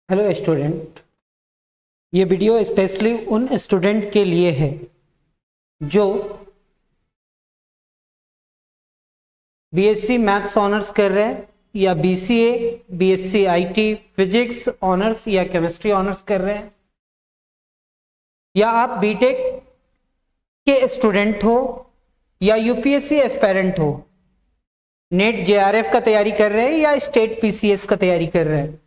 Hello student, ये video specially उन student के लिए है जो बीएससी मैथ्स ऑनर्स कर रहे हैं या BCA, BSc IT, physics honours या केमिस्ट्री ऑनर्स कर रहे हैं, या आप बीटेक के स्टूडेंट हो या यूपीएससी एस्पायरेंट हो, नेट जेआरएफ का तैयारी कर रहे हैं या स्टेट पीसीएस का तैयारी कर रहे हैं।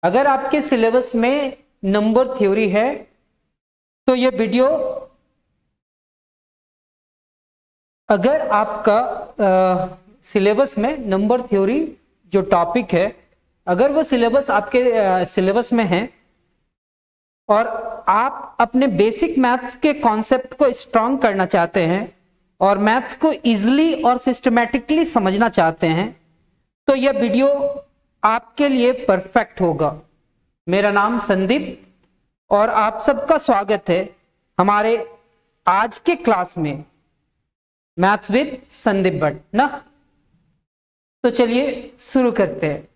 अगर आपके सिलेबस में नंबर थ्योरी है तो ये वीडियो, अगर आपका सिलेबस में नंबर थ्योरी जो टॉपिक है, अगर वो सिलेबस आपके सिलेबस में है और आप अपने बेसिक मैथ्स के कॉन्सेप्ट को स्ट्रांग करना चाहते हैं और मैथ्स को इजीली और सिस्टमैटिकली समझना चाहते हैं, तो यह वीडियो आपके लिए परफेक्ट होगा। मेरा नाम संदीप और आप सबका स्वागत है हमारे आज के क्लास में, मैथ्स विद संदीप भट्ट ना। तो चलिए शुरू करते हैं।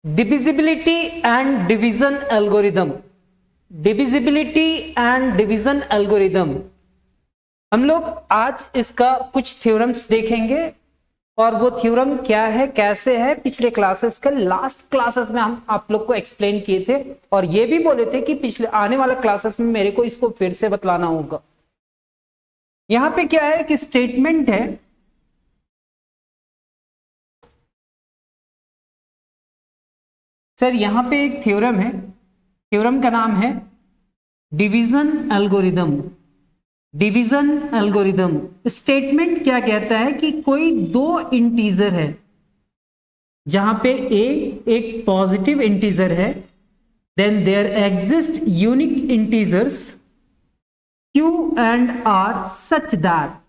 Divisibility and division algorithm. Divisibility and division algorithm, हम लोग आज इसका कुछ थ्योरम्स देखेंगे और वो थ्योरम क्या है, कैसे है, पिछले क्लासेस के लास्ट क्लासेस में हम आप लोग को एक्सप्लेन किए थे और ये भी बोले थे कि पिछले आने वाला क्लासेस में मेरे को इसको फिर से बतलाना होगा। यहां पे क्या है कि स्टेटमेंट है, सर यहां पे एक थ्योरम है, थ्योरम का नाम है division algorithm. Division algorithm statement क्या कहता है कि कोई दो इंटीजर है जहां पे a एक पॉजिटिव इंटीजर है, then there exist unique integers q and r such that.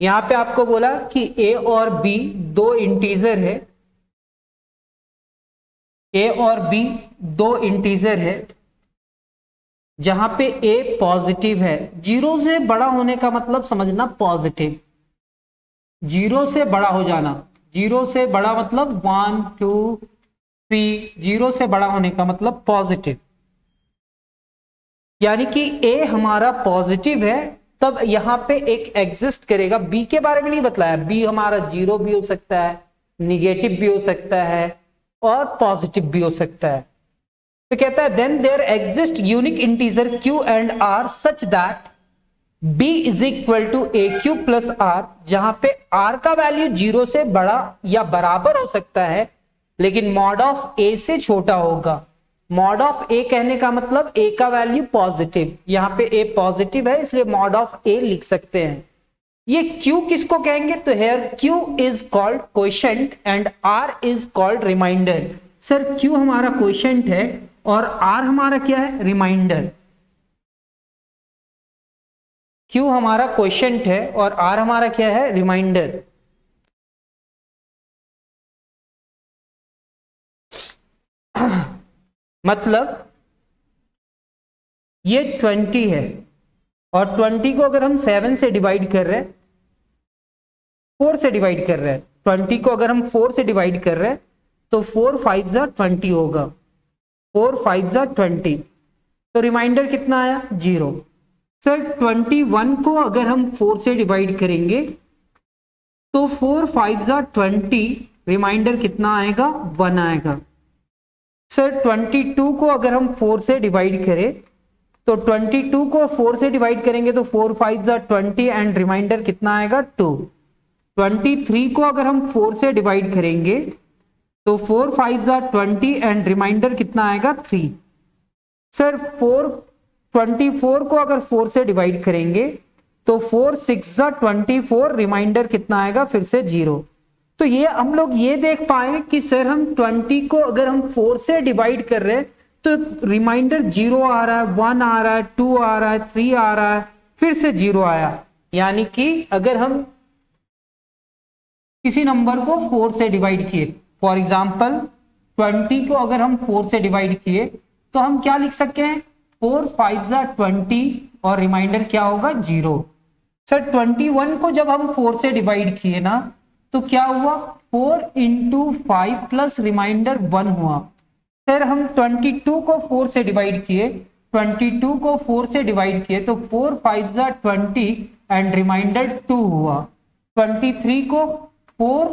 यहां पे आपको बोला कि a और b दो इंटीजर है, a और b दो इंटीजर है जहां पे a पॉजिटिव है। जीरो से बड़ा होने का मतलब समझना पॉजिटिव, जीरो से बड़ा हो जाना, जीरो से बड़ा मतलब 1 2 3, जीरो से बड़ा होने का मतलब पॉजिटिव। यानी कि a हमारा पॉजिटिव है तब यहां पे एक एग्जिस्ट करेगा। b के बारे में नहीं बतलाया, b हमारा जीरो भी हो सकता है, निगेटिव भी हो सकता है और पॉजिटिव भी हो सकता है। तो कहता है then there exist unique integer q and r such that b is equal to aq plus r, जहां पे r का वैल्यू जीरो से बड़ा या बराबर हो सकता है लेकिन मॉड ऑफ a से छोटा होगा। मॉड ऑफ a कहने का मतलब a का वैल्यू पॉजिटिव, यहां पे a पॉजिटिव है इसलिए मॉड ऑफ a लिख सकते हैं। ये q किसको कहेंगे, तो here q is called quotient and r is called remainder. Sir q हमारा क्वोशेंट है और r हमारा क्या है, रिमाइंडर। q हमारा क्वोशेंट है और r हमारा क्या है, रिमाइंडर। मतलब ये 20 है और 20 को अगर हम 7 से डिवाइड कर रहे हैं, 4 से डिवाइड कर रहे हैं, 20 को अगर हम 4 से डिवाइड कर रहे हैं तो 4 5 20 होगा, 4 5 20, तो रिमाइंडर कितना आया, 0। सर 21 को अगर हम 4 से डिवाइड करेंगे तो 4 5 20, रिमाइंडर कितना आएगा, 1 आएगा। सर 22 को अगर हम 4 से डिवाइड करें तो 22 को 4 से डिवाइड करेंगे तो 4 5 20 एंड रिमाइंडर कितना आएगा, 2। 23 को अगर हम 4 से डिवाइड करेंगे तो 4 5 20 एंड रिमाइंडर कितना आएगा, 3। सर 24 को अगर 4 से डिवाइड करेंगे तो 4 6 24, रिमाइंडर कितना आएगा, फिर से 0। तो ये हम लोग ये देख पाए कि सर हम 20 को अगर हम 4 से डिवाइड कर रहे हैं तो रिमाइंडर 0 आ रहा है, 1 आ रहा है, 2 आ रहा है, 3 आ रहा है, फिर से 0 आया। यानी कि अगर हम किसी नंबर को 4 से डिवाइड किए, फॉर एग्जाम्पल 20 को अगर हम 4 से डिवाइड किए तो हम क्या लिख सकते हैं, 4 5 20 और रिमाइंडर क्या होगा, 0। सर 21 को जब हम 4 से डिवाइड किए ना तो क्या हुआ, 4 इंटू 5 प्लस रिमाइंडर 1 हुआ। फिर हम 22 को 4 से डिवाइड किए, 22 को 4 से डिवाइड किए तो 4 5 20 एंड रिमाइंडर 2 हुआ। 23 को 4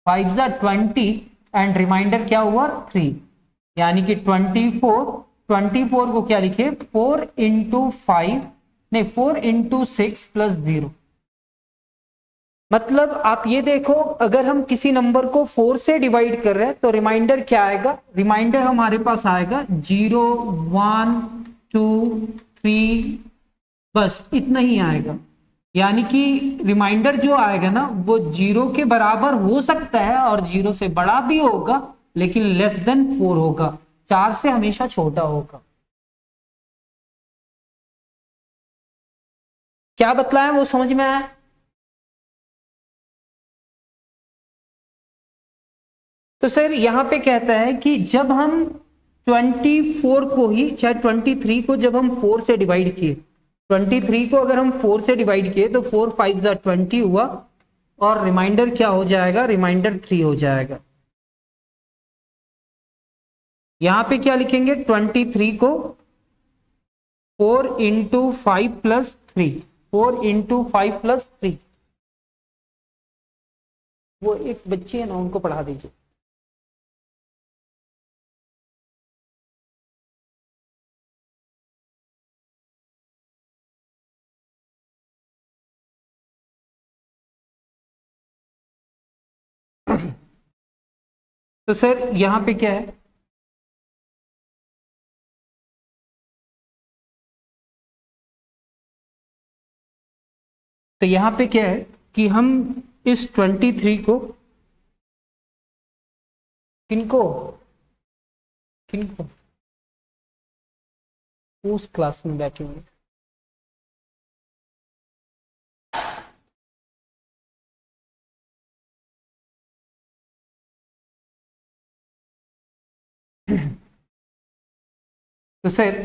5 20 एंड रिमाइंडर क्या हुआ 3, यानी कि 24 को क्या लिखे 4 इंटू 5 नहीं 4 इंटू 6 प्लस 0। मतलब आप ये देखो, अगर हम किसी नंबर को 4 से डिवाइड कर रहे हैं तो रिमाइंडर क्या आएगा, रिमाइंडर हमारे पास आएगा 0 1 2 3, बस इतना ही आएगा। यानी कि रिमाइंडर जो आएगा ना वो 0 के बराबर हो सकता है और 0 से बड़ा भी होगा, लेकिन लेस देन 4 होगा, 4 से हमेशा छोटा होगा। क्या बतलाया वो समझ में आया? तो सर यहां पे कहता है कि जब हम 24 को ही चाहे 23 को जब हम 4 से डिवाइड किए, 23 को अगर हम 4 से डिवाइड किए तो 4 5 20 हुआ और रिमाइंडर क्या हो जाएगा, रिमाइंडर 3 हो जाएगा। यहां पे क्या लिखेंगे, 23 को 4 इंटू 5 प्लस 3, 4 इंटू 5 प्लस 3। वो एक बच्ची है ना, उनको पढ़ा दीजिए। तो सर यहां पे क्या है, तो यहां पे क्या है कि हम इस 23 को किनको किनको उस क्लास में बैठे हुए तो सर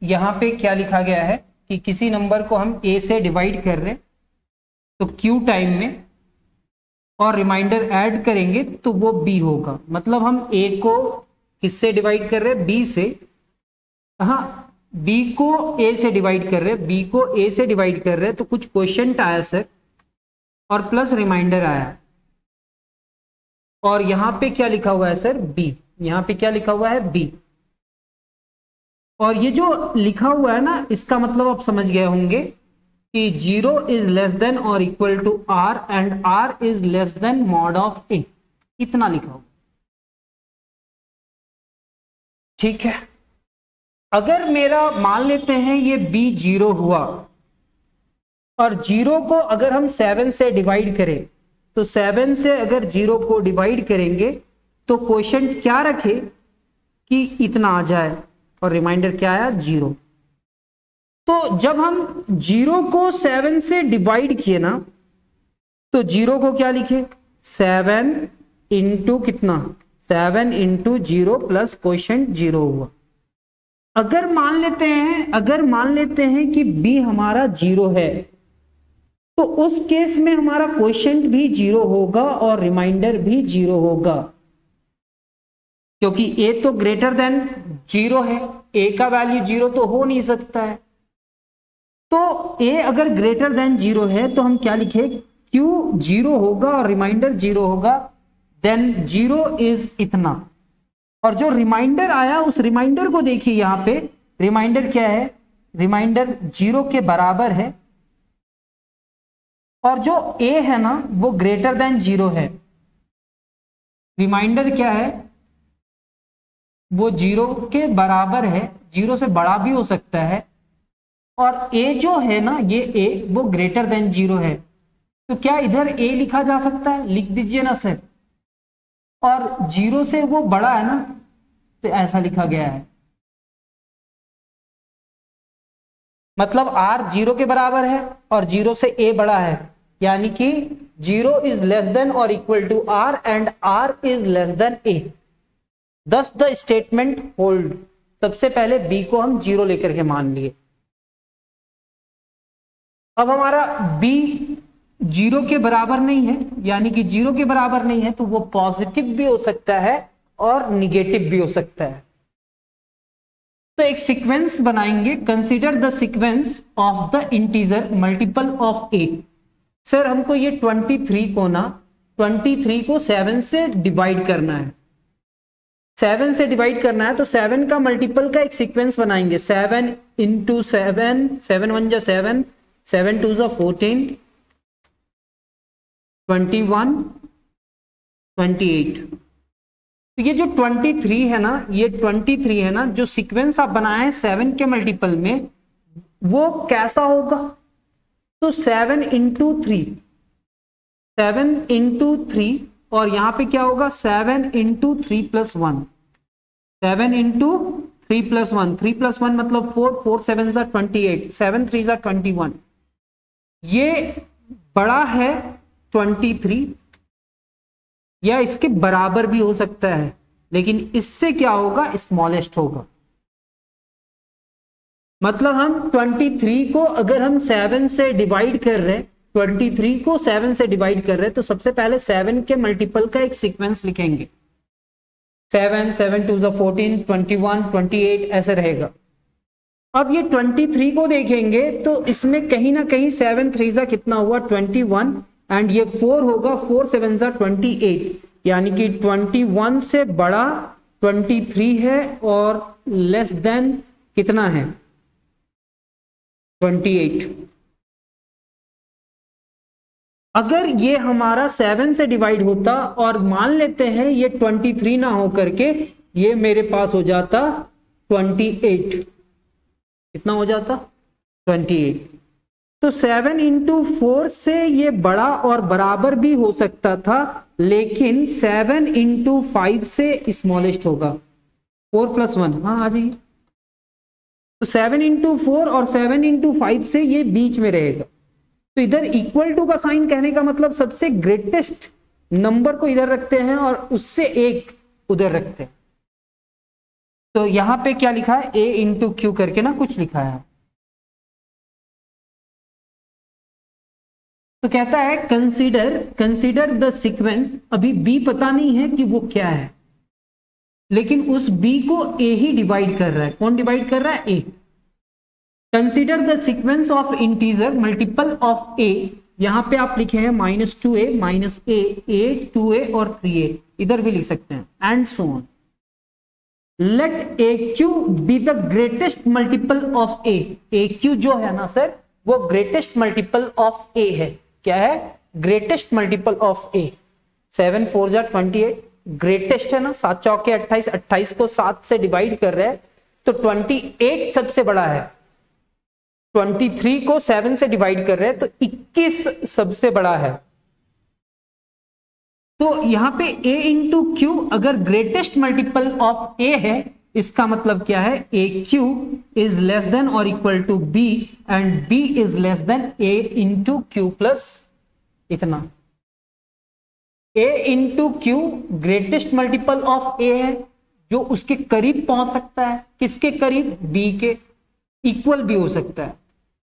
यहां पे क्या लिखा गया है कि किसी नंबर को हम a से डिवाइड कर रहे हैं तो q टाइम में और रिमाइंडर ऐड करेंगे तो वो b होगा। मतलब हम a को किससे डिवाइड कर रहे हैं, b से, हाँ b को a से डिवाइड कर रहे हैं, b को a से डिवाइड कर रहे हैं तो कुछ क्वेश्चन आया सर और प्लस रिमाइंडर आया और यहां पे क्या लिखा हुआ है सर b, यहां पे क्या लिखा हुआ है b। और ये जो लिखा हुआ है ना इसका मतलब आप समझ गए होंगे कि 0 इज लेस देन और equal to r and r is less than mod of a, इतना लिखा हुआ। ठीक है, अगर मेरा मान लेते हैं ये b 0 हुआ और 0 को अगर हम 7 से डिवाइड करें तो 7 से अगर 0 को डिवाइड करेंगे तो क्वेश्चन क्या रखे कि इतना आ जाए और रिमाइंडर क्या आया 0। तो जब हम 0 को 7 से डिवाइड किए ना तो 0 को क्या लिखे 7 इंटू कितना, 7 इंटू 0 प्लस क्वेश्चन 0 हुआ। अगर मान लेते हैं कि b हमारा 0 है तो उस केस में हमारा क्वेश्चन भी 0 होगा और रिमाइंडर भी 0 होगा, क्योंकि a तो ग्रेटर देन 0 है, a का वैल्यू 0 तो हो नहीं सकता है। तो a अगर ग्रेटर देन 0 है तो हम क्या लिखे, q 0 होगा और रिमाइंडर 0 होगा, देन 0 इज इतना। और जो रिमाइंडर आया उस रिमाइंडर को देखिए, यहां पे रिमाइंडर क्या है, रिमाइंडर 0 के बराबर है और जो a है ना वो ग्रेटर देन 0 है। रिमाइंडर क्या है, वो 0 के बराबर है, 0 से बड़ा भी हो सकता है, और a जो है ना ये a वो ग्रेटर देन 0 है। तो क्या इधर a लिखा जा सकता है, लिख दीजिए ना सर। और 0 से वो बड़ा है ना तो ऐसा लिखा गया है, मतलब r 0 के बराबर है और 0 से a बड़ा है, यानी कि 0 इज लेस देन और equal to r and r is less than a। Thus the statement hold. सबसे पहले b को हम 0 लेकर के मान लिए। अब हमारा b 0 के बराबर नहीं है, यानी कि 0 के बराबर नहीं है, तो वो पॉजिटिव भी हो सकता है और निगेटिव भी हो सकता है। तो एक सीक्वेंस बनाएंगे, consider the sequence of the integer multiple of a। Sir हमको ये 23 को ना 23 को 7 से डिवाइड करना है, 7 से डिवाइड करना है, तो 7 का मल्टीपल का एक सीक्वेंस बनाएंगे। 7 इंटू 7, 7 1 जा 7, 7 2 जा 14, 21, 28। तो ये जो 23 है ना, ये 23 है ना, जो सीक्वेंस आप बनाए हैं 7 के मल्टीपल में, वो कैसा होगा? तो 7 इंटू 3, 7 इंटू 3, और यहां पे क्या होगा? 7 into 3 plus 1, 7 into 3 plus 1, 3 plus 1 मतलब 4, 4 7 जा 28, 7 3 जा 21। ये बड़ा है 23 या इसके बराबर भी हो सकता है, लेकिन इससे क्या होगा? स्मॉलेस्ट होगा। मतलब हम 23 को अगर हम 7 से डिवाइड कर रहे हैं, 23 को 7 से डिवाइड कर रहे हैं, तो सबसे पहले 7 के मल्टीपल का एक सीक्वेंस लिखेंगे। 7 7 2 14, 21, 28 ऐसे रहेगा। अब ये 23 को देखेंगे तो इसमें कहीं ना कहीं 7 3 जा कितना हुआ? 21, एंड ये 4 होगा, 4 7 जा 28, यानी कि 21 से बड़ा 23 है और लेस देन कितना है? 28। अगर ये हमारा 7 से डिवाइड होता और मान लेते हैं ये 23 ना हो करके ये मेरे पास हो जाता 28, कितना हो जाता? 28। तो 7 इंटू 4 से ये बड़ा और बराबर भी हो सकता था, लेकिन 7 इंटू 5 से स्मॉलेस्ट होगा। 4 प्लस 1, हाँ आ जाइए। तो 7 इंटू 4 और 7 इंटू 5 से ये बीच में रहेगा। तो इधर इक्वल टू का साइन कहने का मतलब सबसे ग्रेटेस्ट नंबर को इधर रखते हैं और उससे एक उधर रखते हैं। तो यहां पे क्या लिखा है? a इंटू क्यू करके ना कुछ लिखा है। तो कहता है कंसीडर द सीक्वेंस। अभी b पता नहीं है कि वो क्या है, लेकिन उस b को a ही डिवाइड कर रहा है। कौन डिवाइड कर रहा है? a। Consider the sequence of integer multiple of a। यहां पे आप लिखे हैं -2a, -a, 2a और 3a, इधर भी लिख सकते हैं, and so on. Let AQ be the greatest multiple of a। AQ जो है ना सर, वो ग्रेटेस्ट मल्टीपल ऑफ a है। क्या है? Greatest multiple of a। 7 4 जा 28, ग्रेटेस्ट है ना, 7 चौके 28, 28 को 7 से डिवाइड कर रहे हैं तो 28 सबसे बड़ा है। 23 को 7 से डिवाइड कर रहे हैं तो 21 सबसे बड़ा है। तो यहां पे a इंटू क्यू अगर ग्रेटेस्ट मल्टीपल ऑफ a है, इसका मतलब क्या है? AQ इज लेस देन और equal to B and B is less than A into Q plus इतना। A into q greatest multiple of A है, जो उसके करीब पहुंच सकता है। किसके करीब? B के। इक्वल भी हो सकता है,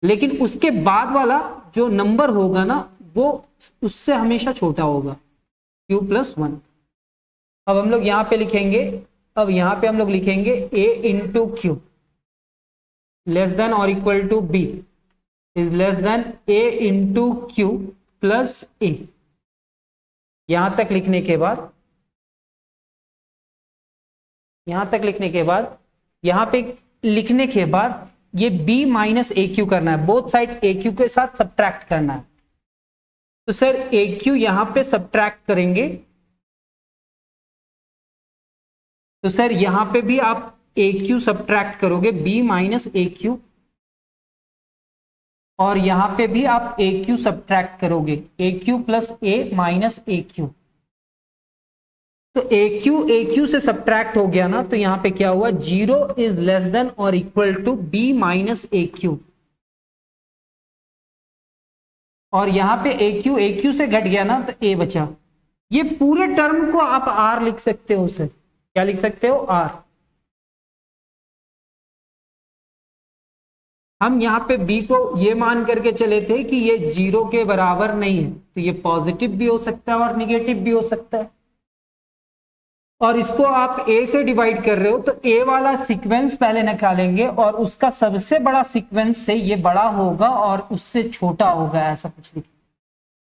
लेकिन उसके बाद वाला जो नंबर होगा ना, वो उससे हमेशा छोटा होगा, Q प्लस 1। अब हम लोग यहां पे लिखेंगे, अब यहां पे हम लोग लिखेंगे A into Q less than और equal to B is less than A into Q plus A। यहां तक लिखने के बाद, यहां पे लिखने के बाद ये B माइनस AQ करना है, बोथ साइड AQ के साथ सब्ट्रैक्ट करना है। तो सर AQ यहां पे सब्ट्रैक्ट करेंगे, तो सर यहां पे भी आप AQ सब्ट्रैक्ट करोगे, B माइनस AQ, और यहां पे भी आप AQ सब्ट्रैक्ट करोगे, AQ plus A minus AQ। तो AQ से सब्ट्रैक्ट हो गया ना, तो यहां पे क्या हुआ? 0 इज लेस देन और equal to B minus AQ, और यहां पे AQ से घट गया ना तो A बचा। ये पूरे टर्म को आप R लिख सकते हो। सर क्या लिख सकते हो? R। हम यहाँ पे b को ये मान करके चले थे कि ये 0 के बराबर नहीं है, तो ये पॉजिटिव भी हो सकता है और निगेटिव भी हो सकता है। और इसको आप a से डिवाइड कर रहे हो तो a वाला सीक्वेंस पहले निकालेंगे और उसका सबसे बड़ा सीक्वेंस से ये बड़ा होगा और उससे छोटा होगा, ऐसा कुछ लिखिए।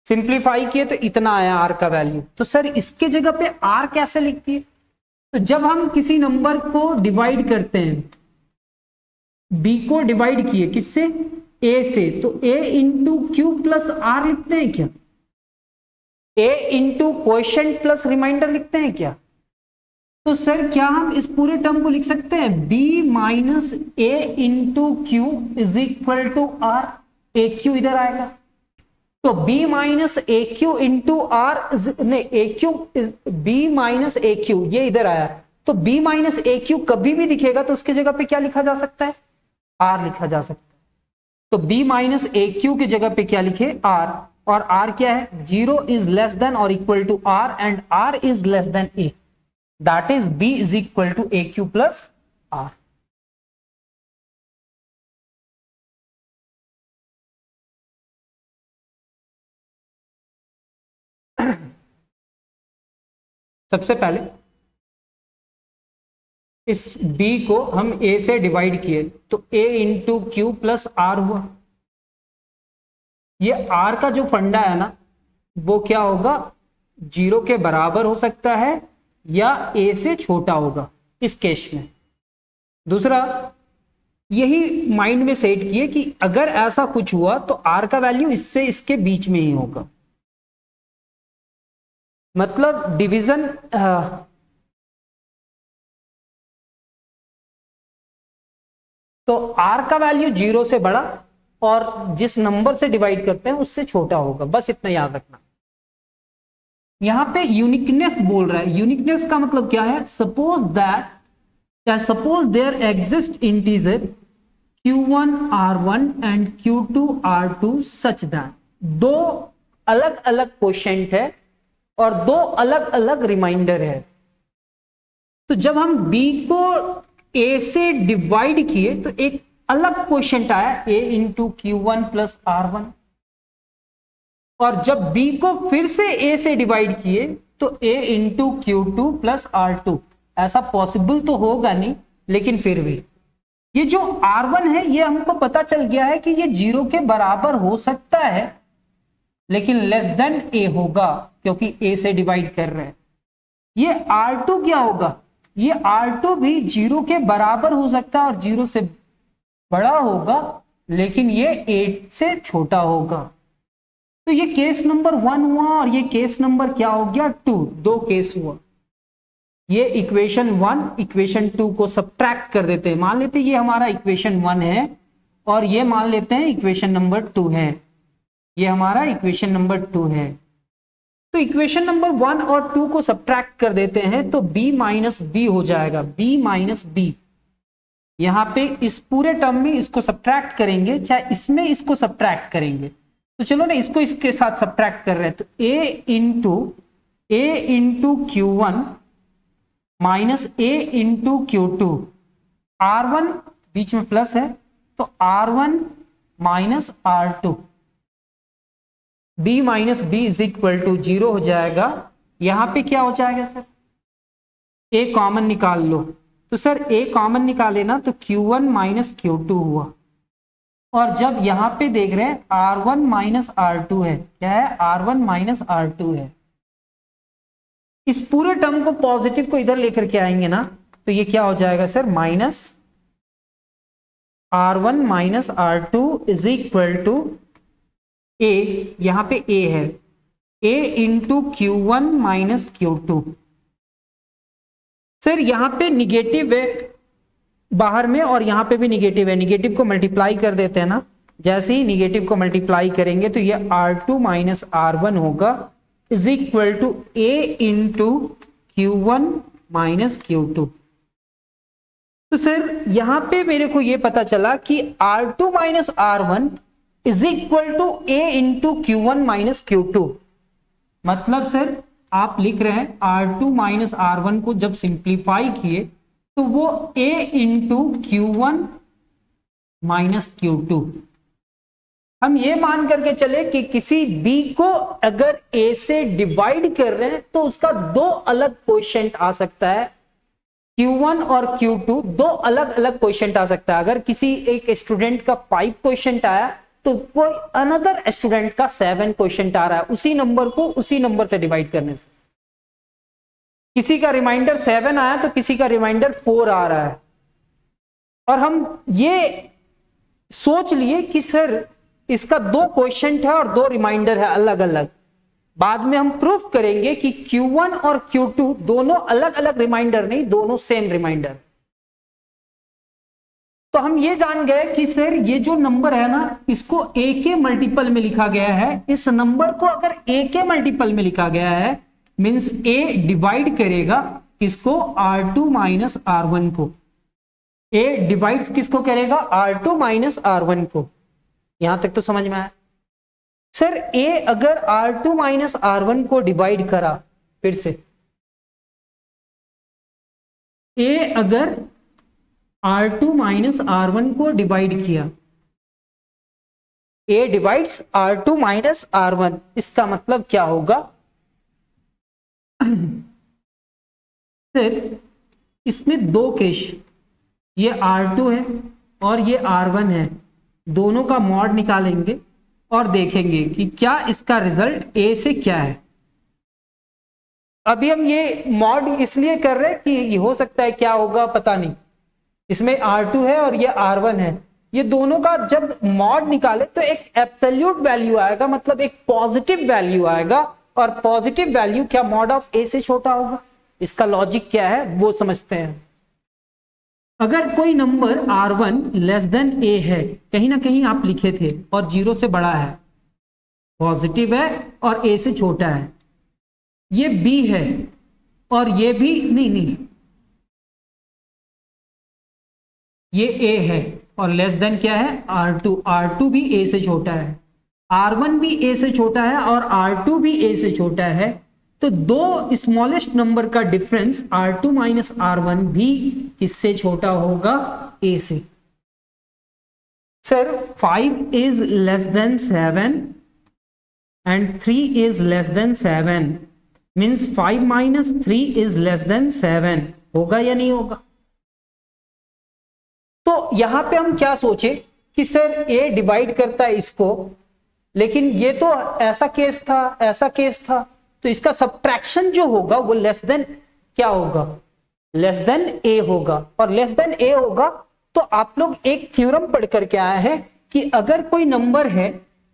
सिंप्लीफाई किए तो इतना आया r का वैल्यू। तो सर इसके जगह पे r कैसे लिखती है? तो जब हम किसी नंबर को डिवाइड करते हैं, b को डिवाइड किए किससे? a से, तो a into Q plus r लिखते हैं क्या? a into quotient plus remainder लिखते हैं क्या? तो सर क्या हम इस पूरे टर्म को लिख सकते हैं b minus a into q is equal to r? A q इधर आएगा, तो b minus a q into r, नहीं a q, b minus a q ये इधर आया, तो b माइनस ए क्यू कभी भी दिखेगा तो उसके जगह पे क्या लिखा जा सकता है? r लिखा जा सकता है। तो b माइनस ए क्यू की जगह पे क्या लिखे? r, और r क्या है? 0 इज लेस देन और equal to r and r is less than a, that is b is equal to a q plus r। सबसे पहले इस b को हम a से डिवाइड किए तो a into Q plus r हुआ। ये r का जो फंडा है ना वो क्या होगा? 0 के बराबर हो सकता है या a से छोटा होगा इस केस में। दूसरा, यही माइंड में सेट किए कि अगर ऐसा कुछ हुआ तो r का वैल्यू इससे इसके बीच में ही होगा, मतलब डिवीजन तो r का वैल्यू 0 से बड़ा और जिस नंबर से डिवाइड करते हैं उससे छोटा होगा, बस इतना याद रखना। यहां पे यूनिकनेस बोल रहा है। यूनिकनेस का मतलब क्या है? Suppose there exist integer q1 r1 and q2 r2 such that, दो अलग अलग क्वोशिएंट है और दो अलग अलग रिमाइंडर है। तो जब हम b को a से डिवाइड किए तो एक अलग क्वोशिएंट आया a इंटू क्यू1 प्लस r1, और जब b को फिर से a से डिवाइड किए तो a इंटू क्यू2 प्लस r2। ऐसा पॉसिबल तो होगा नहीं, लेकिन फिर भी ये जो r1 है ये हमको पता चल गया है कि ये 0 के बराबर हो सकता है लेकिन लेस देन a होगा क्योंकि a से डिवाइड कर रहे हैं। ये r2 क्या होगा? ये r2 भी 0 के बराबर हो सकता है और 0 से बड़ा होगा लेकिन ये 8 से छोटा होगा। तो ये केस नंबर 1 हुआ और ये केस नंबर क्या हो गया? 2। दो केस हुआ। ये इक्वेशन 1 इक्वेशन 2 को सब्ट्रैक्ट कर देते हैं। मान लेते हैं ये हमारा इक्वेशन 1 है और ये मान लेते हैं इक्वेशन नंबर 2 है। ये हमारा इक्वेशन नंबर 2 है। तो इक्वेशन नंबर 1 और 2 को सब्ट्रैक्ट कर देते हैं तो b माइनस बी हो जाएगा। b माइनस बी, यहां पे इस पूरे टर्म में इसको सब्ट्रैक्ट करेंगे, चाहे इसमें इसको सब्ट्रैक्ट करेंगे। तो चलो ना, इसको इसके साथ सब्ट्रैक्ट कर रहे हैं तो a into Q one minus a into Q two, r1 बीच में प्लस है तो r1 minus r2, b minus B is equal to 0 हो जाएगा। यहां पे क्या हो जाएगा सर? a कॉमन निकाल लो। तो सर a कॉमन निकाले ना तो q1 माइनस q2 हुआ, और जब यहां पे देख रहे हैं r1 माइनस r2 है, क्या है? r1 माइनस r2 है। इस पूरे टर्म को पॉजिटिव को इधर लेकर के आएंगे ना तो ये क्या हो जाएगा sir? Minus r1 minus r2 is equal to a, यहां पे a है, a into Q one minus Q two. Sir यहां पे निगेटिव है बाहर में और यहां पे भी निगेटिव है, निगेटिव को मल्टीप्लाई कर देते हैं ना। जैसे ही निगेटिव को मल्टीप्लाई करेंगे तो ये r2 माइनस r1 होगा is equal to a into Q one minus Q two. तो सर यहां पे मेरे को ये पता चला कि r2 minus r1 is equal to a into Q one minus Q two. मतलब सर आप लिख रहे हैं r2 माइनस r1 को जब सिंप्लीफाई किए तो वो a into Q one minus Q2। हम ये मान करके चले कि किसी बी को अगर ए से डिवाइड कर रहे हैं तो उसका दो अलग क्वोशिएंट आ सकता है, Q1 और Q2 दो अलग अलग क्वोशिएंट आ सकता है। अगर किसी एक स्टूडेंट का 5 क्वोशिएंट आया तो कोई अनदर स्टूडेंट का 7 क्वोशिएंट आ रहा है, उसी नंबर को उसी नंबर से डिवाइड करने से। किसी का रिमाइंडर 7 आया तो किसी का रिमाइंडर 4 आ रहा है, और हम ये सोच लिए कि सर इसका दो क्वोशिएंट है और दो रिमाइंडर है अलग अलग। बाद में हम प्रूफ करेंगे कि Q1 और Q2 दोनों अलग अलग रिमाइंडर नहीं, दोनों सेम रिमाइंडर। तो हम ये जान गए कि सर ये जो नंबर है ना, इसको a के मल्टीपल में लिखा गया है। इस नंबर को अगर a के मल्टीपल में लिखा गया है मींस a डिवाइड करेगा किसको, R2 माइनस R1 को। a डिवाइड्स किसको करेगा, R2 माइनस R1 को। यहां तक तो समझ में आया। सर a अगर R2 माइनस R1 को डिवाइड करा, फिर से a अगर R2 माइनस R1 को डिवाइड किया, a divides R2 minus R1, इसका मतलब क्या होगा, फिर इसमें दो केस, ये R2 है और ये R1 है, दोनों का मॉड निकालेंगे और देखेंगे कि क्या इसका रिजल्ट a से क्या है। अभी हम ये मॉड इसलिए कर रहे हैं कि ये हो सकता है क्या होगा पता नहीं, इसमें R2 है और ये R1 है, ये दोनों का जब मॉड निकाले तो एक एब्सोल्यूट वैल्यू आएगा, मतलब एक पॉजिटिव वैल्यू आएगा, और पॉजिटिव वैल्यू क्या मॉड ऑफ a से छोटा होगा। इसका लॉजिक क्या है वो समझते हैं। अगर कोई number R1 less than a है, कहीं ना कहीं आप लिखे थे, और 0 से बड़ा है, पॉजिटिव है और a से छोटा है, ये b है और ये भी नहीं, ये a है और लेस देन क्या है, R2 भी a से छोटा है, R1 भी a से छोटा है और R2 भी a से छोटा है। तो दो स्मॉलेस्ट नंबर का डिफरेंस R2 माइनस R1 भी किससे छोटा होगा, a से। Sir 5 is less than 7 and 3 is less than 7 means 5 minus 3 is less than 7, होगा या नहीं होगा। तो यहां पे हम क्या सोचे कि सर a डिवाइड करता है इसको, लेकिन ये तो ऐसा केस था, तो इसका सब्ट्रैक्शन जो होगा वो लेस देन क्या होगा, लेस देन a होगा, और लेस देन a होगा तो आप लोग एक थ्योरम पढ़ करके आए हैं कि अगर कोई नंबर है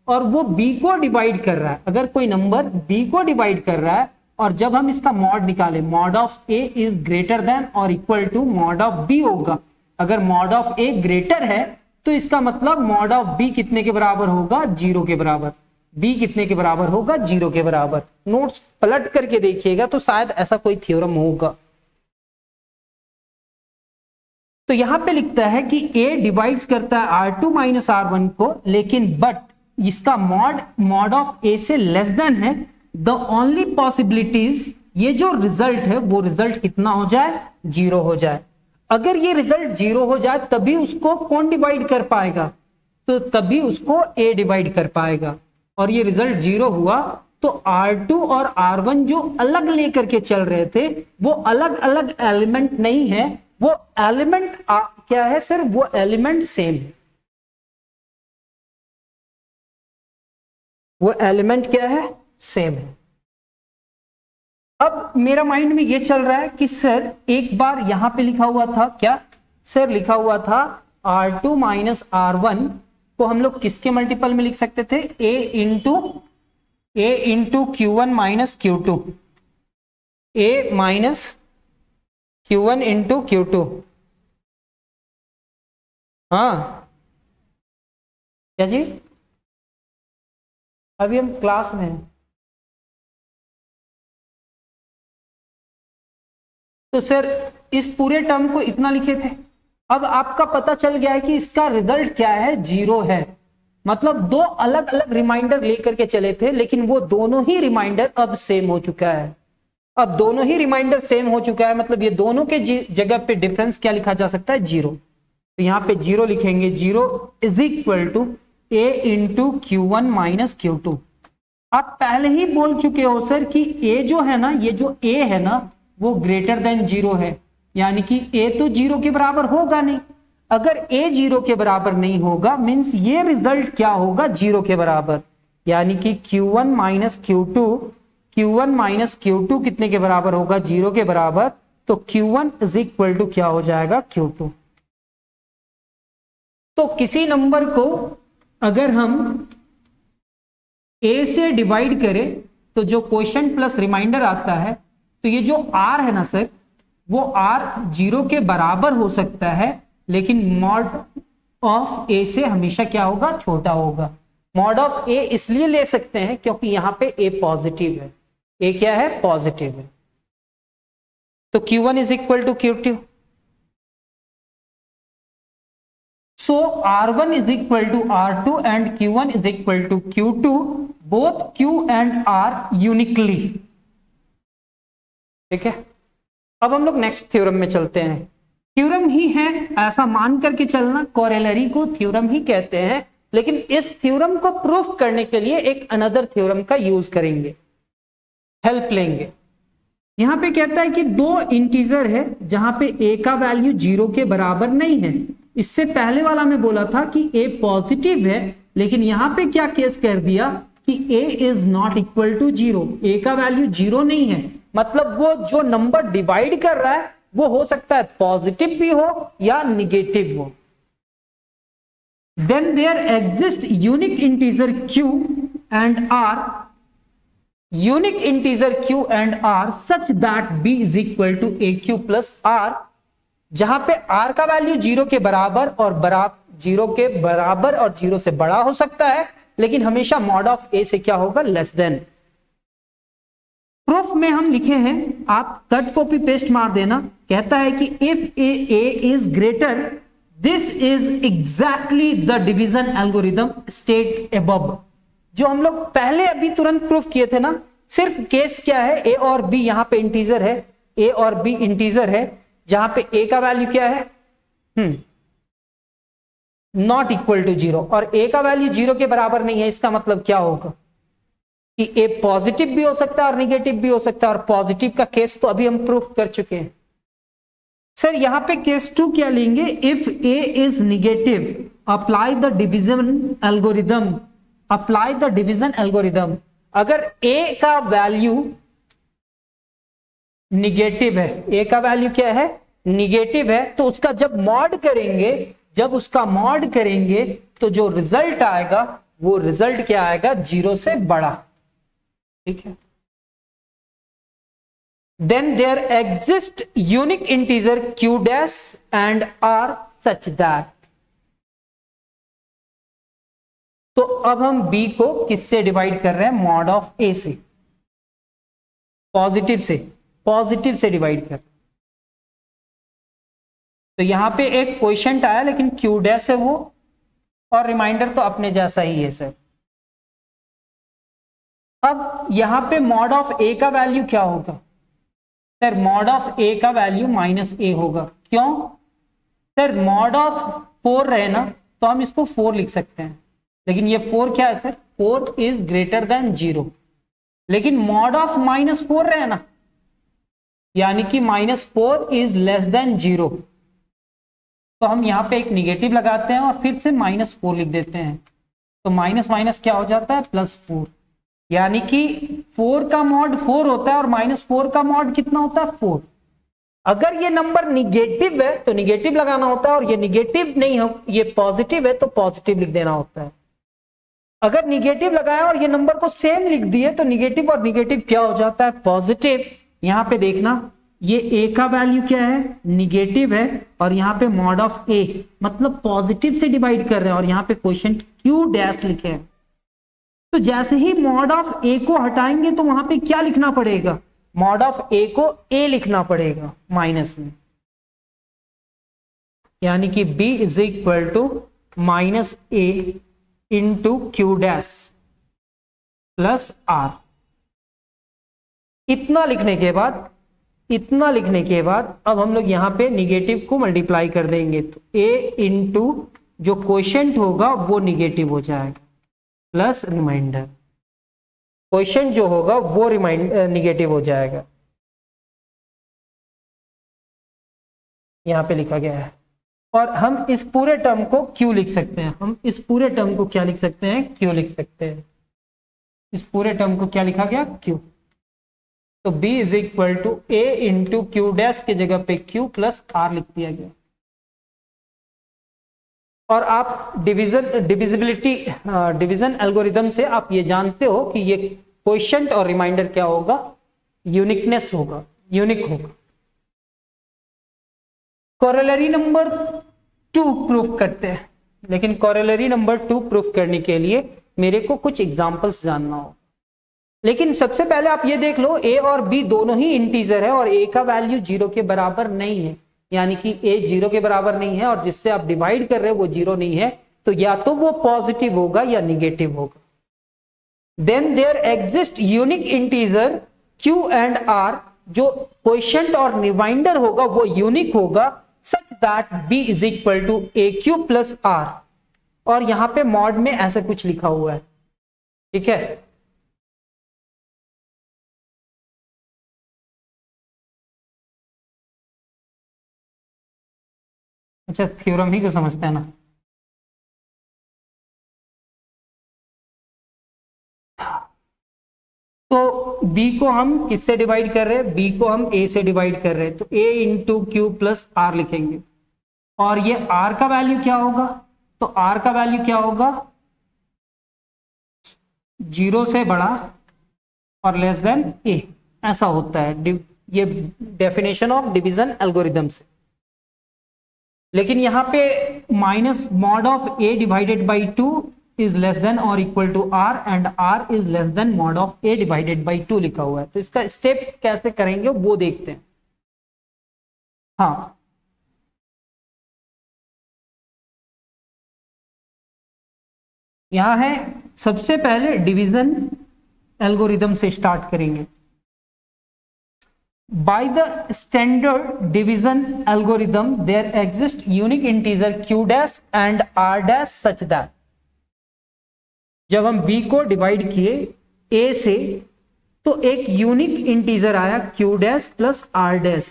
और वो b को डिवाइड कर रहा है, अगर कोई नंबर b को डिवाइड कर रहा है और जब हम इसका मॉड निकाले, mod of a is greater than और equal to mod of b होगा। अगर मॉड ऑफ a ग्रेटर है तो इसका मतलब मॉड ऑफ b कितने के बराबर होगा, 0 के बराबर। b कितने के बराबर होगा, 0 के बराबर। नोट्स पलट करके देखिएगा तो शायद ऐसा कोई थ्योरम होगा। तो यहां पे लिखता है कि a डिवाइड्स करता है R2 माइनस R1 को, लेकिन बट इसका मॉड ऑफ a से लेस देन है। द ओनली पॉसिबिलिटीज, ये जो रिजल्ट है वो रिजल्ट कितना हो जाए, 0 हो जाए। अगर ये रिजल्ट 0 हो जाए तभी उसको कौन डिवाइड कर पाएगा, तो तभी उसको a डिवाइड कर पाएगा। और ये रिजल्ट 0 हुआ तो R2 और R1 जो अलग लेकर के चल रहे थे वो अलग अलग एलिमेंट नहीं है, वो एलिमेंट क्या है सर, वो एलिमेंट सेम है। वो एलिमेंट क्या है, सेम है। अब मेरा माइंड में ये चल रहा है कि सर एक बार यहां पे लिखा हुआ था क्या, सर लिखा हुआ था R2 माइनस R1 को हम लोग किसके मल्टीपल में लिख सकते थे, a into Q1 minus Q2, a minus Q1 into Q2। हाँ क्या चीज, अभी हम क्लास में हैं। तो सर इस पूरे टर्म को इतना लिखे थे। अब आपका पता चल गया है कि इसका रिजल्ट क्या है, 0 है। मतलब दो अलग अलग रिमाइंडर लेकर के चले थे, लेकिन वो दोनों ही रिमाइंडर अब सेम हो चुका है। अब दोनों ही रिमाइंडर सेम हो चुका है, मतलब ये दोनों के जगह पे डिफरेंस क्या लिखा जा सकता है, 0। तो यहाँ पे 0 लिखेंगे, 0 is equal to a into Q1 minus Q2। आप पहले ही बोल चुके हो सर कि a जो है ना, ये जो a है ना वो ग्रेटर देन 0 है, यानी कि a तो 0 के बराबर होगा नहीं। अगर a 0 के बराबर नहीं होगा मींस ये रिजल्ट क्या होगा, 0 के बराबर, यानी कि Q1 माइनस Q2 कितने के बराबर होगा, 0 के बराबर। तो Q1 इज इक्वल टू क्या हो जाएगा, Q2। तो किसी नंबर को अगर हम a से डिवाइड करें तो जो क्वोशिएंट प्लस रिमाइंडर आता है, तो ये जो r है ना सर, वो r 0 के बराबर हो सकता है, लेकिन मॉड ऑफ a से हमेशा क्या होगा, छोटा होगा। मॉड ऑफ a इसलिए ले सकते हैं क्योंकि यहां पे a पॉजिटिव है, a क्या है, पॉजिटिव है। तो Q1 is equal to Q2। So R1 is equal to R2 and Q1 is equal to Q2. Both Q and R uniquely। ठीक है, अब हम लोग नेक्स्ट थ्योरम में चलते हैं। थ्योरम ही है ऐसा मान करके चलना, कोरोलरी को थ्योरम ही कहते हैं, लेकिन इस थ्योरम को प्रूफ करने के लिए एक अनदर थ्योरम का यूज करेंगे, हेल्प लेंगे। यहां पे कहता है कि दो इंटीजर है जहां पे a का वैल्यू 0 के बराबर नहीं है। इससे पहले वाला में बोला था कि a पॉजिटिव है, लेकिन यहां पे क्या केस कर दिया कि a is not equal to 0, a का वैल्यू 0 नहीं है। मतलब वो जो नंबर डिवाइड कर रहा है वो हो सकता है पॉजिटिव भी हो या निगेटिव हो। Then there exist unique integer q and r, unique integer q and r such that b is equal to aq plus r, जहां पे r का वैल्यू 0 के बराबर और 0 के बराबर और 0 से बड़ा हो सकता है, लेकिन हमेशा मॉड ऑफ a से क्या होगा, लेस देन। प्रूफ में हम लिखे हैं, आप कट कॉपी पेस्ट मार देना। कहता है कि if a is greater, this is exactly the division algorithm state above. जो हम लोग पहले अभी तुरंत प्रूफ किए थे ना, सिर्फ केस क्या है, a और b यहां पे इंटीजर है, a और b इंटीजर है, जहां पे a का वैल्यू क्या है, नॉट इक्वल टू 0, और a का वैल्यू 0 के बराबर नहीं है। इसका मतलब क्या होगा कि a पॉजिटिव भी हो सकता है और निगेटिव भी हो सकता है, और पॉजिटिव का केस तो अभी हम प्रूफ कर चुके हैं। सर यहां पे केस 2 क्या लेंगे, if a is negative apply the division algorithm, apply the division algorithm. अगर a का वैल्यू निगेटिव है, a का वैल्यू क्या है, निगेटिव है, तो उसका जब मॉड करेंगे, जब उसका मॉड करेंगे तो जो रिजल्ट आएगा वो रिजल्ट क्या आएगा, 0 से बड़ा। ठीक है, then there exist unique integer q dash and r such that. तो अब हम b को किससे डिवाइड कर रहे हैं, मॉड ऑफ a से, पॉजिटिव से डिवाइड कर। तो यहां पे एक क्वोशिएंट आया, लेकिन q डैश है वो, और रिमाइंडर तो अपने जैसा ही है सर। अब यहां पे मॉड ऑफ a का वैल्यू क्या होगा, सर मॉड ऑफ a का वैल्यू माइनस a होगा। क्यों सर, मॉड ऑफ 4 रहे ना तो हम इसको 4 लिख सकते हैं, लेकिन ये 4 क्या है सर, 4 इज ग्रेटर देन 0। लेकिन मॉड ऑफ -4 रहे ना, यानी कि -4 इज लेस देन 0, तो हम यहां पे एक निगेटिव लगाते हैं और फिर से -4 लिख देते हैं। तो माइनस माइनस क्या हो जाता है, +4, यानी कि 4 का मॉड 4 होता है और -4 का मॉड कितना होता है, 4। अगर ये नंबर निगेटिव है तो निगेटिव लगाना होता है, और ये निगेटिव नहीं हो, ये पॉजिटिव है तो पॉजिटिव लिख देना होता है। अगर निगेटिव लगाया और ये नंबर को सेम लिख दिए तो निगेटिव और निगेटिव क्या हो जाता है, पॉजिटिव। यहां पे देखना, ये a का वैल्यू क्या है, निगेटिव है, और यहाँ पे मॉड ऑफ a मतलब पॉजिटिव से डिवाइड कर रहे हैं, और यहाँ पे क्वेश्चन q डैश लिखे हैं। तो जैसे ही मॉड ऑफ a को हटाएंगे तो वहां पे क्या लिखना पड़ेगा, मॉड ऑफ a को a लिखना पड़ेगा माइनस में, यानी कि b is equal to -a into q dash plus r। इतना लिखने के बाद इतना लिखने के बाद अब हम लोग यहाँ पे निगेटिव को मल्टीप्लाई कर देंगे, तो a इंटू जो क्वोशेंट होगा वो निगेटिव हो जाएगा प्लस रिमाइंडर, क्वोशेंट जो होगा वो निगेटिव हो जाएगा, यहाँ पे लिखा गया है। और हम इस पूरे टर्म को q लिख सकते हैं, हम इस पूरे टर्म को क्या लिख सकते हैं, q लिख सकते हैं। इस पूरे टर्म को क्या लिखा गया, q। तो b is equal to a into q dash की जगह पे q प्लस r लिख दिया गया। और आप डिविजन एल्गोरिदम से आप ये जानते हो कि ये क्वोशेंट और रिमाइंडर क्या होगा, यूनिकनेस होगा, यूनिक होगा। कोरोलरी नंबर 2 प्रूफ करते हैं, लेकिन कोरोलरी नंबर 2 प्रूफ करने के लिए मेरे को कुछ एग्जांपल्स जानना हो। लेकिन सबसे पहले आप ये देख लो, a और b दोनों ही इंटीजर है और a का वैल्यू 0 के बराबर नहीं है, यानी कि a 0 के बराबर नहीं है और जिससे आप डिवाइड कर रहे हो वो 0 नहीं है, तो या तो वो पॉजिटिव होगा या निगेटिव होगा। Then there exist unique integer q and r, जो क्वोशेंट और रिमाइंडर होगा वो यूनिक होगा, such that b is equal to aq plus r। और यहां पे मॉड में ऐसा कुछ लिखा हुआ है, ठीक है। अच्छा, थ्योरम ही को समझते हैं ना। तो b को हम किससे डिवाइड कर रहे हैं, b को हम a से डिवाइड कर रहे हैं, तो a into Q plus r लिखेंगे। और ये r का वैल्यू क्या होगा, तो r का वैल्यू क्या होगा, 0 से बड़ा और लेस देन a, ऐसा होता है ये डेफिनेशन ऑफ डिवीजन एल्गोरिदम से। लेकिन यहां पे minus mod of a divided by 2 is less than और equal to r and r is less than mod of a divided by 2 लिखा हुआ है। तो इसका स्टेप कैसे करेंगे वो देखते हैं। हाँ, यहां है, सबसे पहले डिवीजन एल्गोरिदम से स्टार्ट करेंगे। By the standard division algorithm, there exists unique integer q dash and r dash such that, जब हम b को डिवाइड किए a से तो एक यूनिक इंटीजर आया q dash plus r dash.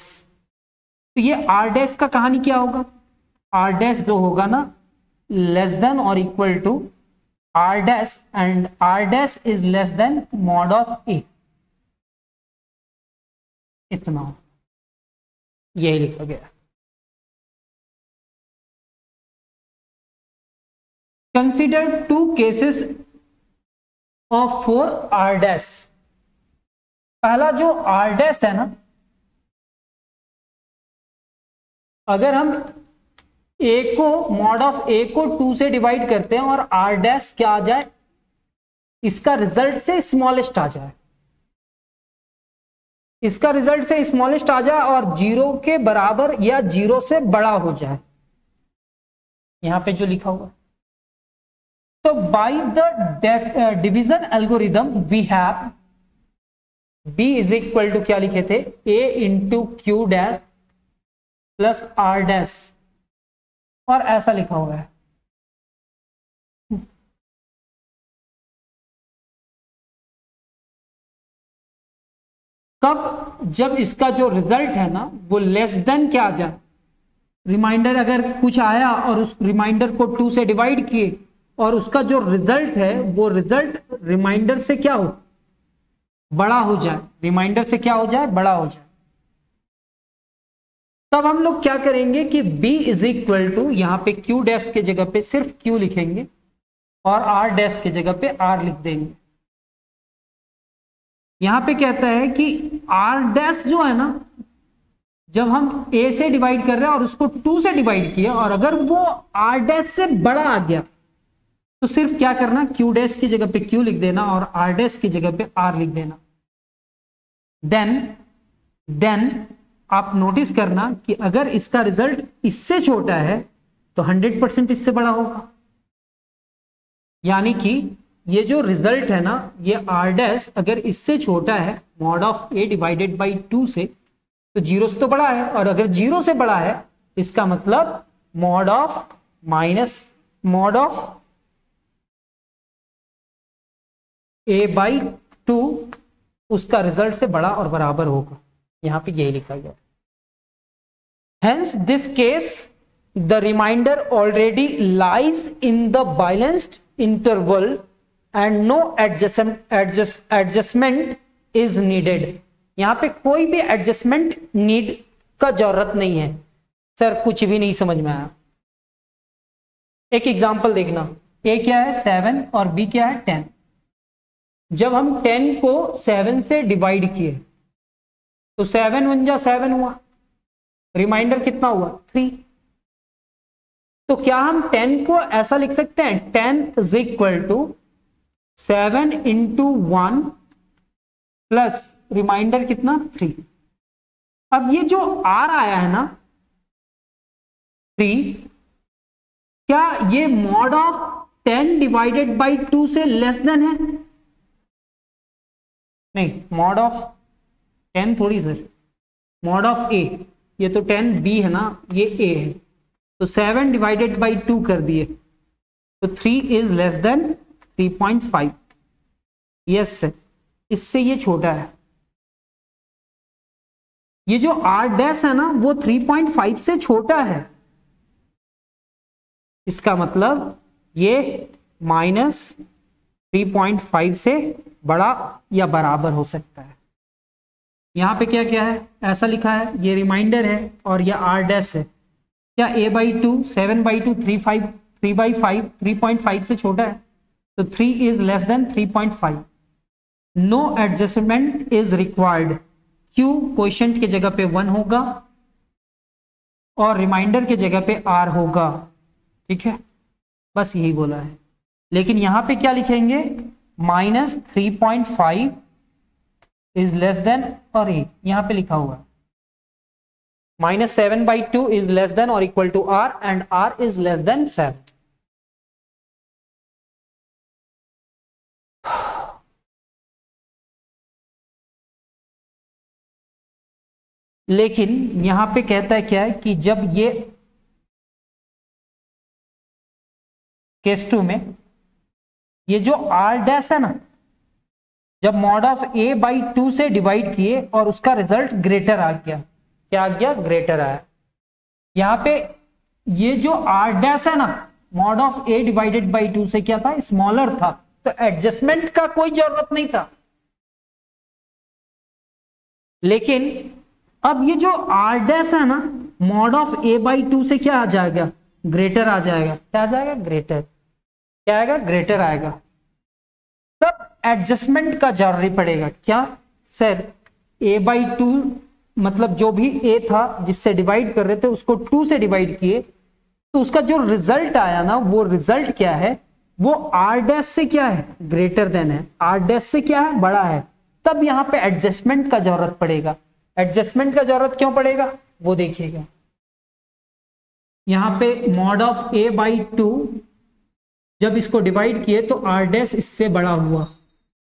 तो ये r डैश का कहानी क्या होगा, r डैश जो होगा ना लेस देन और equal to r dash and r dash is less than mod of a, इतना यही लिखा गया। Consider 2 cases of 4 r dash. पहला जो r डैश है ना, अगर हम a को मॉड ऑफ a को 2 से डिवाइड करते हैं और r डैश क्या आ जाए, इसका रिजल्ट से स्मॉलेस्ट आ जाए, इसका रिजल्ट से स्मॉलेस्ट आ जाए और 0 के बराबर या 0 से बड़ा हो जाए, यहां पे जो लिखा हुआ। तो by the division algorithm we have b is equal to क्या लिखे थे, a into q dash plus r dash, और ऐसा लिखा हुआ है। कब, जब इसका जो रिजल्ट है ना वो लेस देन क्या आ जाए, रिमाइंडर अगर कुछ आया और उस रिमाइंडर को 2 से डिवाइड किए और उसका जो रिजल्ट है वो रिजल्ट रिमाइंडर से क्या हो, बड़ा हो जाए, रिमाइंडर से क्या हो जाए, बड़ा हो जाए, तब हम लोग क्या करेंगे कि b इज इक्वल टू यहां पे q डैश के जगह पे सिर्फ q लिखेंगे और r डैश के जगह पे r लिख देंगे। यहां पे कहता है कि r डैश जो है ना, जब हम a से डिवाइड कर रहे हैं और उसको 2 से डिवाइड किया और अगर वो r डैश से बड़ा आ गया तो सिर्फ क्या करना, q डैश की जगह पे q लिख देना और r डैश की जगह पे r लिख देना। देन आप नोटिस करना कि अगर इसका रिजल्ट इससे छोटा है तो 100% इससे बड़ा होगा, यानी कि ये जो रिजल्ट है ना, ये r डैश अगर इससे छोटा है mod of a divided by 2 से, तो जीरो से तो बड़ा है, और अगर जीरो से बड़ा है इसका मतलब mod of minus mod of A by to उसका रिजल्ट से बड़ा और बराबर होगा। यहां पे यही लिखा गया। Hence this case the remainder already lies in the balanced interval and no adjustment is needed. यहां पे कोई भी एडजस्टमेंट नीड का जरूरत नहीं है। सर कुछ भी नहीं समझ में आया। एक एग्जांपल देखना, ए क्या है 7 और बी क्या है 10। जब हम 10 को 7 से डिवाइड किए तो 7 वन जा 7 हुआ, रिमाइंडर कितना हुआ 3। तो क्या हम 10 को ऐसा लिख सकते हैं 10 is equal to 7 into 1 plus remainder कितना 3। अब ये जो आर आया है ना 3, क्या ये मॉड ऑफ 10 डिवाइडेड बाई 2 से लेस देन है? नहीं, मॉड ऑफ 10 थोड़ी सर, मॉड ऑफ ए, ये तो 10 बी है ना, ये ए है, तो 7 डिवाइडेड बाई 2 कर दिए तो 3 is less than 3.5। Yes sir, इससे ये छोटा है। ये जो आर डैश है ना वो 3.5 से छोटा है, इसका मतलब ये माइनस 3.5 से बड़ा या बराबर हो सकता है। यहां पे क्या क्या है, ऐसा लिखा है, ये रिमाइंडर है और ये आर डैश है। क्या a बाई 2 7 बाई 2 3 बाई 5 3.5 से छोटा है, तो 3 is less than 3.5। No adjustment is required. Q quotient की जगह पे 1 होगा और रिमाइंडर की जगह पे r होगा। ठीक है, बस यही बोला है। लेकिन यहां पे क्या लिखेंगे, माइनस 3.5 इज लेस देन और ए, यहां पे लिखा हुआ minus 7 by 2 is less than और equal to R and R is less than 7। लेकिन यहां पे कहता है क्या है कि जब ये केस 2 में ये जो आर डैश है ना, जब मॉड ऑफ ए बाई 2 से डिवाइड किए और उसका रिजल्ट ग्रेटर आ गया, क्या आ गया, ग्रेटर आया। यहां पे ये जो आर डैश है ना, mod of A divided by 2 से क्या था, स्मॉलर था, तो एडजस्टमेंट का कोई जरूरत नहीं था। लेकिन अब ये जो आर डैश है ना, मॉड ऑफ ए बाई 2 से क्या आ जाएगा, ग्रेटर आ जाएगा। क्या आ जाएगा, ग्रेटर। क्या आएगा, ग्रेटर आएगा। तब एडजस्टमेंट का जरूरी पड़ेगा। क्या सर, a बाई 2 मतलब जो भी a था जिससे डिवाइड कर रहे थे उसको 2 से डिवाइड किए, तो उसका जो रिजल्ट आया ना, वो रिजल्ट क्या है, वो r डैश से क्या है, ग्रेटर देन है, r डैश से क्या है, बड़ा है। तब यहां पे एडजस्टमेंट का जरूरत पड़ेगा। एडजस्टमेंट का जरूरत क्यों पड़ेगा, वो देखिएगा। यहां पे मॉड ऑफ a बाई 2 जब इसको डिवाइड किए तो आर डैश इससे बड़ा हुआ,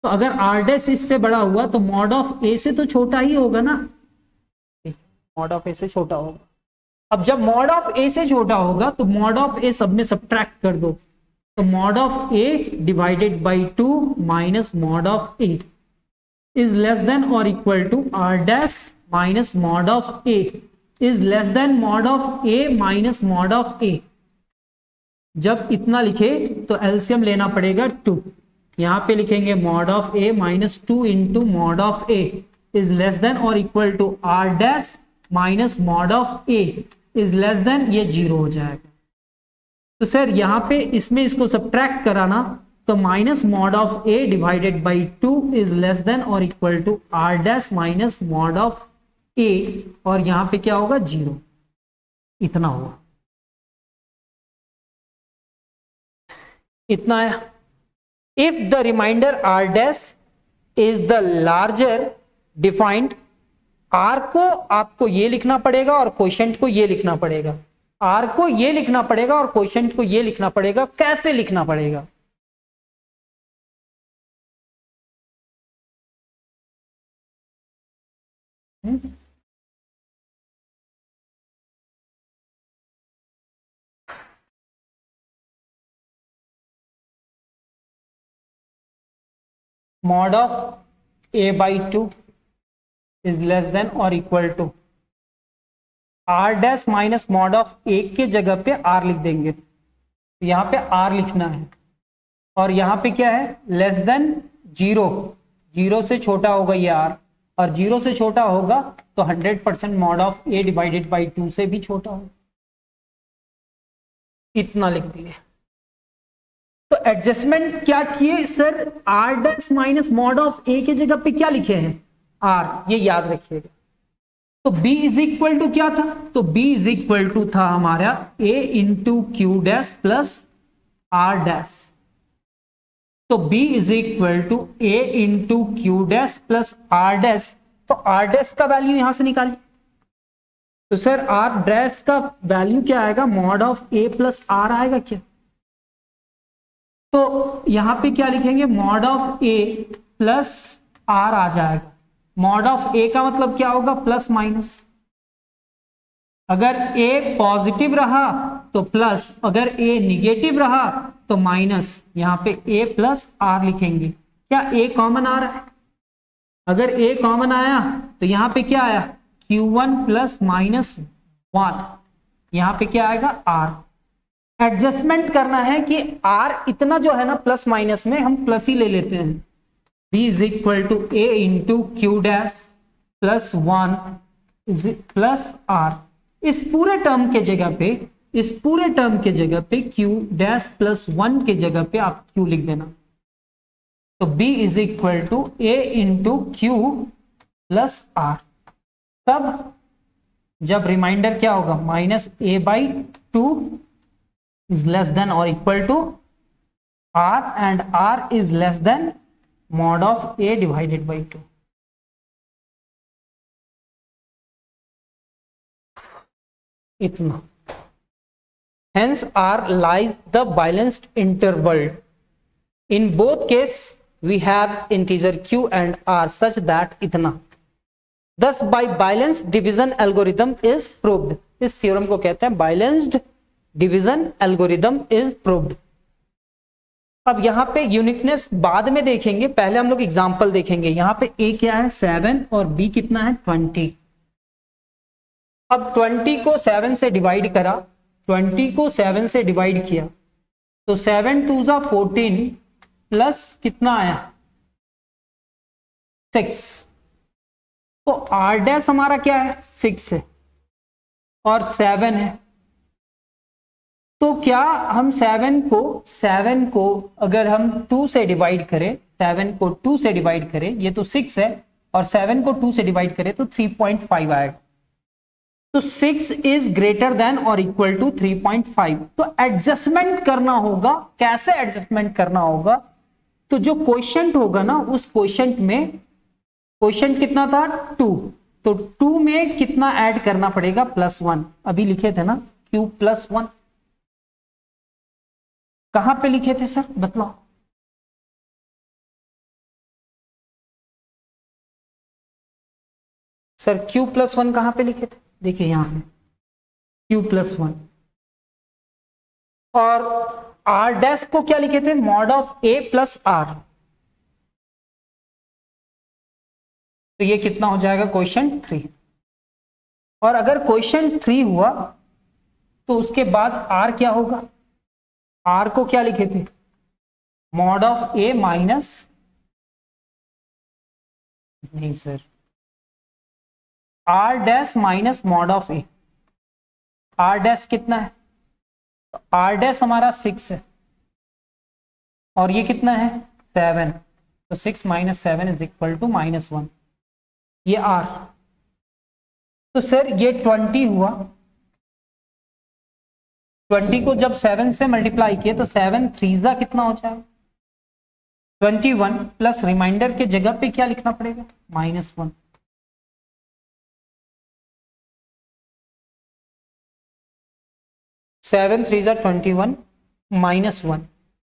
तो अगर आर डैश इससे बड़ा हुआ तो मॉड ऑफ ए से तो छोटा ही होगा ना, मॉड ऑफ ए से छोटा होगा। अब जब मॉड ऑफ ए से छोटा होगा तो मॉड ऑफ ए सब में सब्ट्रैक्ट कर दो, तो mod of A divided by 2 minus mod of A is less than और equal to R dash minus mod of A is less than mod of A minus mod of A. जब इतना लिखे तो LCM लेना पड़ेगा 2। यहां पे लिखेंगे mod of A minus 2 into mod of A is less than और equal to R dash minus mod of A is less than, ये 0 हो जाएगा। तो सर यहां पे इसमें इसको सब्ट्रैक्ट कराना, तो minus mod of A divided by 2 is less than और equal to R dash minus mod of A, और यहां पे क्या होगा, 0। इतना होगा, इतना है। If the remainder r dash is the larger defined, r को आपको ये लिखना पड़ेगा और क्वोशिएंट को ये लिखना पड़ेगा। आर को ये लिखना पड़ेगा और क्वोशिएंट को ये लिखना पड़ेगा। कैसे लिखना पड़ेगा, mod of A by two is less than और equal to R dash minus mod of A के जगह पे आर लिख देंगे। तो यहाँ पे आर लिखना है और यहाँ पे क्या है, लेस देन जीरो, जीरो से छोटा होगा ये आर, और जीरो से छोटा होगा तो 100% mod of A divided by 2 से भी छोटा होगा। इतना लिख दिए। तो एडजस्टमेंट क्या किए sir, are dash minus mod of A के जगह पे क्या लिखे हैं, आर, ये याद रखिएगा। तो b इज इक्वल टू क्या था, तो b इज इक्वल टू था हमारा a into q dash plus r dash. तो b is equal to a into q dash plus r dash. तो आर डैश का वैल्यू यहां से निकालिए। तो सर आर डैश का वैल्यू क्या आएगा, mod of a plus r आएगा क्या। तो यहां पे क्या लिखेंगे, mod of a plus r आ जाएगा। मॉड ऑफ a का मतलब क्या होगा, प्लस माइनस। अगर a पॉजिटिव रहा तो प्लस, अगर a निगेटिव रहा तो माइनस। यहां पे a प्लस आर लिखेंगे। क्या a कॉमन आ रहा है, अगर a कॉमन आया तो यहां पे क्या आया, q1 प्लस माइनस 1, यहां पे क्या आएगा r। एडजस्टमेंट करना है कि r इतना जो है ना प्लस माइनस में हम प्लस ही ले लेते हैं। b is equal to a into q dash plus 1 is plus r। इस पूरे टर्म के जगह पे, इस पूरे टर्म के जगह पे q डैश प्लस 1 के जगह पे आप q लिख देना। तो b is equal to a into Q plus r। तब जब रिमाइंडर क्या होगा, minus a by 2 is less than और equal to r and r is less than mod of a divided by 2। इतना। Hence R lies the balanced interval. In both case we have integer q and r such that इतना। Thus by balanced division algorithm is proved। इस theorem को कहते हैं balanced division algorithm is proved। अब यहाँ पे uniqueness बाद में देखेंगे, पहले हम लोग एग्जांपल देखेंगे। यहाँ पे a क्या है 7 और b कितना है 20। अब 20 को 7 से डिवाइड करा, 20 को 7 से डिवाइड किया तो 7 2 जा 14 प्लस कितना आया 6। तो r डैश हमारा क्या है 6 है और 7 है। तो क्या हम 7 को अगर हम 2 से डिवाइड करें, 7 को 2 से डिवाइड करें, ये तो 6 है, और 7 को 2 से डिवाइड करें तो 3.5 आएगा। तो 6 इज ग्रेटर देन और इक्वल टू 3.5। तो एडजस्टमेंट करना होगा। कैसे एडजस्टमेंट करना होगा, तो जो क्वोशिएंट होगा ना, उस क्वोशिएंट में, क्वोशिएंट कितना था 2, तो 2 में कितना ऐड करना पड़ेगा +1। अभी लिखे थे ना q प्लस 1, कहां पे लिखे थे सर बतलाओ। सर q प्लस 1 कहां पे लिखे थे, देखिए यहां पे q प्लस 1। और r डैश को क्या लिखे थे, mod of a plus r। तो ये कितना हो जाएगा क्वोशिएंट 3। और अगर क्वोशिएंट 3 हुआ तो उसके बाद r क्या होगा, r को क्या लिखे थे, मॉड ऑफ a माइनस, नहीं sir, r dash minus mod of a। r dash कितना है, r डैश हमारा 6 है और ये कितना है 7। तो 6 माइनस 7 इज इक्वल टू -1, ये r। तो सर ये 20 हुआ, 20 को जब 7 से मल्टीप्लाई किए तो 7 3 कितना हो जाएगा 21 प्लस रिमाइंडर के जगह पे क्या लिखना पड़ेगा -1। सेवन 3 21 -1।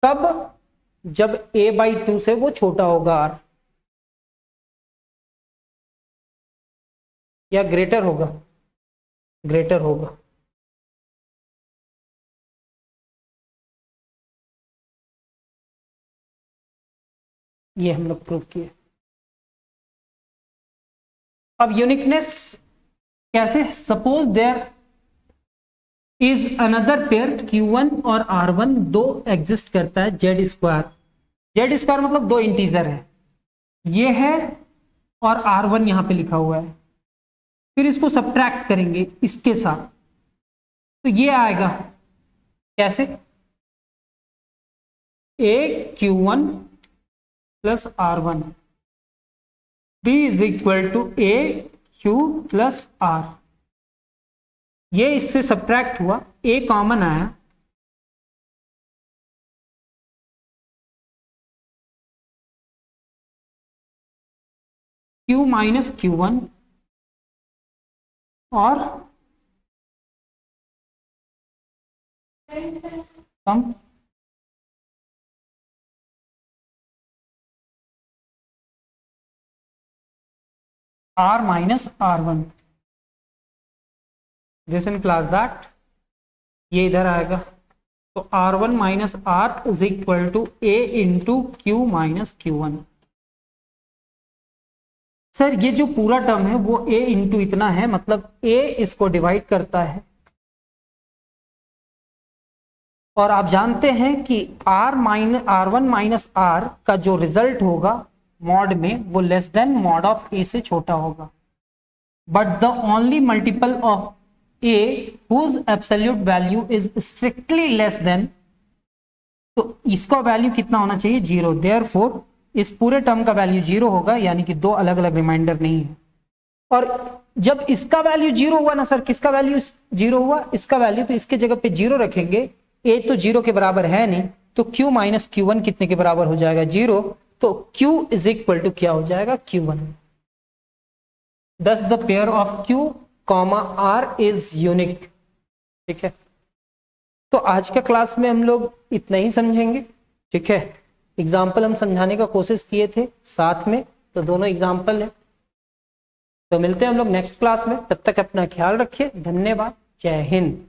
कब, जब a/2 से वो छोटा होगा r, या ग्रेटर होगा, ग्रेटर होगा। ये हम लोग प्रूव किए। अब यूनिकनेस कैसे, suppose there is another pair Q1 और R1 दो एग्जिस्ट करता है जेड स्क्वायर। जेड स्क्वायर मतलब दो इंटीजर है, ये है और R1 यहां पे लिखा हुआ है। फिर इसको सब्ट्रैक्ट करेंगे इसके साथ, तो ये आएगा कैसे, A Q1 plus R1 B is equal to A Q plus R। ये इससे सब्ट्रैक्ट हुआ, A कॉमन आया, Q माइनस Q1 और कम R minus R1। This implies that ये इधर आएगा, तो R1 minus R is equal to A into Q minus Q1। Sir ये जो पूरा टर्म है वो A इंटू इतना है, मतलब A इसको डिवाइड करता है, और आप जानते हैं कि R1 माइनस R का जो रिजल्ट होगा मॉड में वो less than mod of A से छोटा होगा। But the only multiple of A whose absolute value is strictly less than, तो इसका वैल्यू कितना होना चाहिए, 0। देयरफॉर इस पूरे टर्म का वैल्यू 0 होगा, यानी कि दो अलग अलग रिमाइंडर नहीं है। और जब इसका वैल्यू 0 हुआ ना सर, किसका वैल्यू 0 हुआ, इसका वैल्यू, तो इसके जगह पे 0 रखेंगे, A तो 0 के बराबर है नहीं, तो Q माइनस Q1 कितने के बराबर हो जाएगा, 0। तो Q इज इक्वल टू क्या हो जाएगा, Q1। दस the pair of Q comma R is unique. ठीक है, तो आज का क्लास में हम लोग इतना ही समझेंगे। ठीक है, एग्जाम्पल हम समझाने का कोशिश किए थे साथ में, तो दोनों एग्जाम्पल है। तो मिलते हैं हम लोग नेक्स्ट क्लास में, तब तक अपना ख्याल रखिए। धन्यवाद, जय हिंद।